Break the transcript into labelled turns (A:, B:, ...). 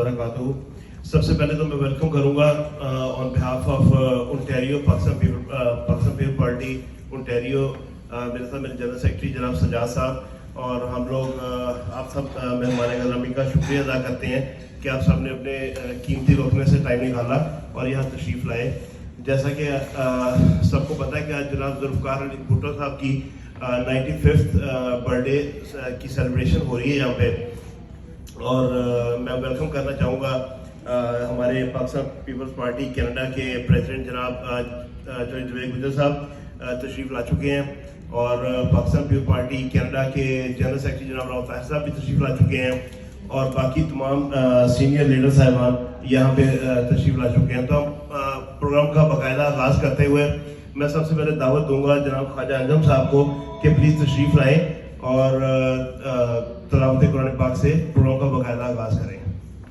A: सबसे पहले तो मैं वेलकम करूंगा on behalf of Ontario Pakistan people party Ontario. मेरे साथ मेरे जनरल सेक्रेटरी जनाब सजाद साहब और हम लोग आप सब मेहमान ग्रामी का शुक्रिया अदा करते हैं कि आप सब ने अपने कीमती वक्त में से टाइम निकाला और यहाँ तशरीफ़ लाए। जैसा कि सबको पता है कि आज जनाब जुल्फ़कार अली भुट्टो साहब की 95th बर्थडे की सेलिब्रेशन हो रही है यहाँ पे, और मैं वेलकम करना चाहूँगा हमारे पाकिस्तान पीपल्स पार्टी कनाडा के प्रेसिडेंट जनाब जुवेद गुजर साहब तशरीफ़ ला चुके हैं, और पाकिस्तान पीपल्स पार्टी कनाडा के जनरल सेक्रेटरी जनाब राव ताहिर साहब भी तशरीफ़ ला चुके हैं, और बाकी तमाम सीनियर लीडर साहिबान यहाँ पे तशरीफ़ ला चुके हैं। तो हम प्रोग्राम का बाकायदा आगाज़ करते हुए मैं सबसे पहले दावत दूंगा जनाब ख्वाजा अंजम साहब को कि प्लीज़ तशरीफ़ लाएँ और तिलावत कुरान पाक से प्रोग्राम का बाकायदा आगाज़ करें।